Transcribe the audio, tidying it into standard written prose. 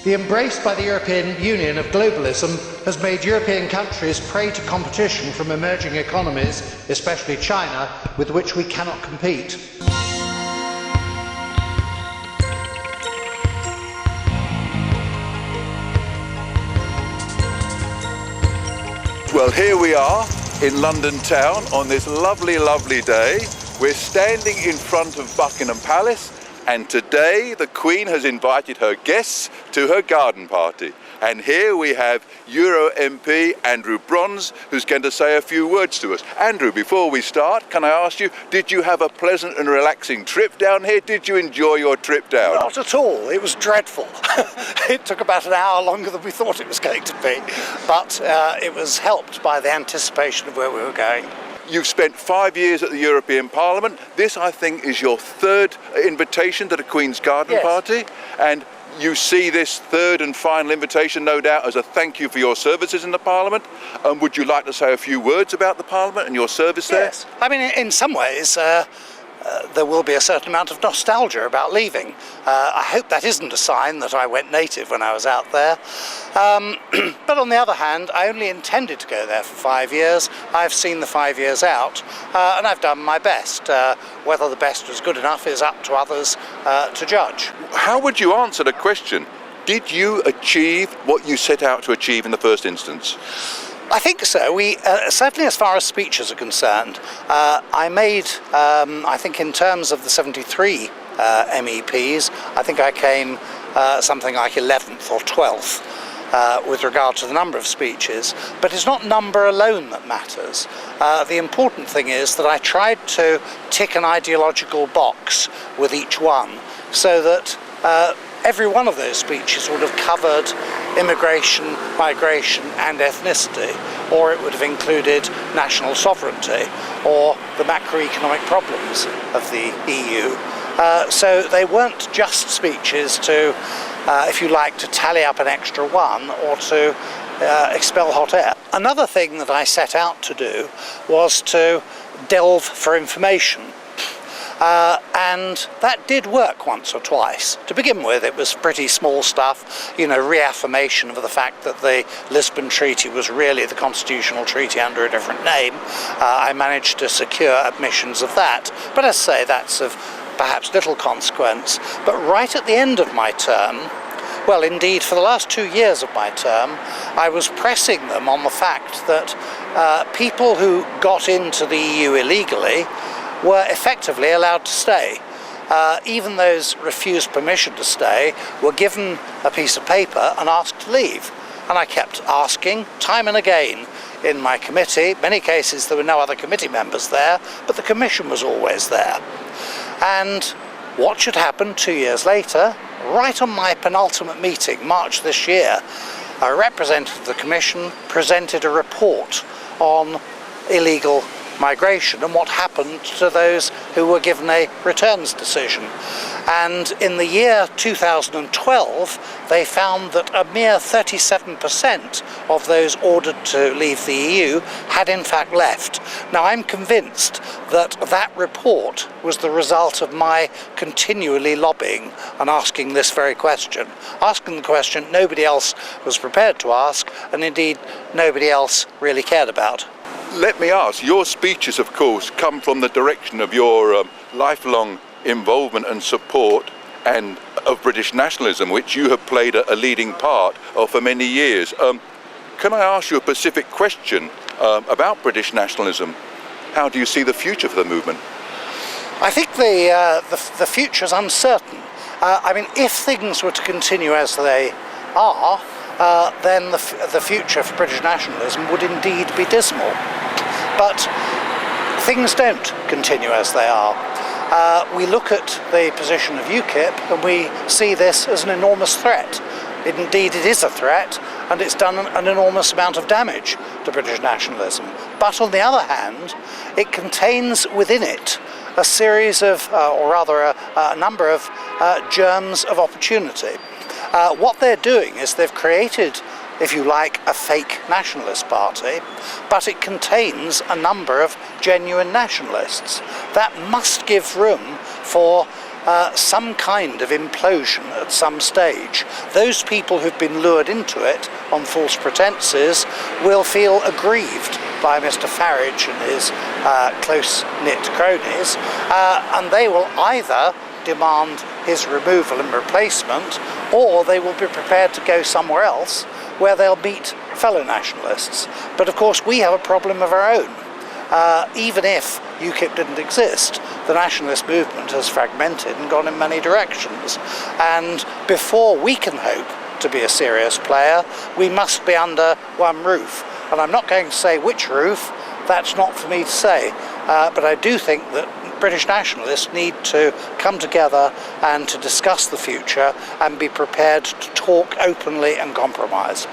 The embrace by the European Union of globalism has made European countries prey to competition from emerging economies, especially China, with which we cannot compete. Well, here we are in London town on this lovely, lovely day. We're standing in front of Buckingham Palace, and today the Queen has invited her guests to her garden party. And here we have Euro MP Andrew Brons, who's going to say a few words to us. Andrew, before we start, can I ask you, did you have a pleasant and relaxing trip down here? Did you enjoy your trip down? Not at all. It was dreadful. It took about an hour longer than we thought it was going to be, but it was helped by the anticipation of where we were going. You've spent 5 years at the European Parliament. This, I think, is your third invitation to the Queen's Garden Party. And you see this third and final invitation, no doubt, as a thank you for your services in the Parliament. Would you like to say a few words about the Parliament and your service there? Yes. I mean, in some ways, there will be a certain amount of nostalgia about leaving. I hope that isn't a sign that I went native when I was out there. But on the other hand, I only intended to go there for 5 years. I've seen the 5 years out, and I've done my best. Whether the best was good enough is up to others to judge. How would you answer the question, did you achieve what you set out to achieve in the first instance? I think so. We certainly, as far as speeches are concerned, I made, I think in terms of the 73 MEPs, I think I came something like 11th or 12th with regard to the number of speeches. But it's not number alone that matters. The important thing is that I tried to tick an ideological box with each one, so that every one of those speeches would have covered immigration, migration and ethnicity, or it would have included national sovereignty or the macroeconomic problems of the EU. So they weren't just speeches to, if you like, to tally up an extra one or to expel hot air. Another thing that I set out to do was to delve for information. And that did work once or twice. To begin with, it was pretty small stuff, you know, reaffirmation of the fact that the Lisbon Treaty was really the constitutional treaty under a different name. I managed to secure admissions of that, but as I say, that's of perhaps little consequence. But right at the end of my term, well, indeed, for the last 2 years of my term, I was pressing them on the fact that people who got into the EU illegally were effectively allowed to stay. Even those refused permission to stay were given a piece of paper and asked to leave. And I kept asking time and again in my committee. Many cases there were no other committee members there, but the Commission was always there. And what should happen 2 years later? Right on my penultimate meeting, March this year, a representative of the Commission presented a report on illegal migration and what happened to those who were given a returns decision. And in the year 2012, they found that a mere 37% of those ordered to leave the EU had in fact left. Now, I'm convinced that that report was the result of my continually lobbying and asking this very question. Asking the question nobody else was prepared to ask, and indeed nobody else really cared about. Let me ask, your speeches, of course, come from the direction of your lifelong involvement and support and of British nationalism, which you have played a leading part of for many years. Can I ask you a specific question about British nationalism? How do you see the future for the movement? I think the future is uncertain. I mean, if things were to continue as they are, then the future for British nationalism would indeed be dismal. But things don't continue as they are. We look at the position of UKIP and we see this as an enormous threat. Indeed, it is a threat, and it's done an enormous amount of damage to British nationalism. But on the other hand, it contains within it a series of, or rather a number of germs of opportunity. What they're doing is they've created, if you like, a fake nationalist party, but it contains a number of genuine nationalists. That must give room for some kind of implosion at some stage. Those people who've been lured into it on false pretences will feel aggrieved by Mr. Farage and his close-knit cronies, and they will either demand his removal and replacement, or they will be prepared to go somewhere else where they'll meet fellow nationalists. But of course we have a problem of our own. Even if UKIP didn't exist, the nationalist movement has fragmented and gone in many directions. And before we can hope to be a serious player, we must be under one roof. And I'm not going to say which roof, that's not for me to say. But I do think that British nationalists need to come together and to discuss the future and be prepared to talk openly and compromise.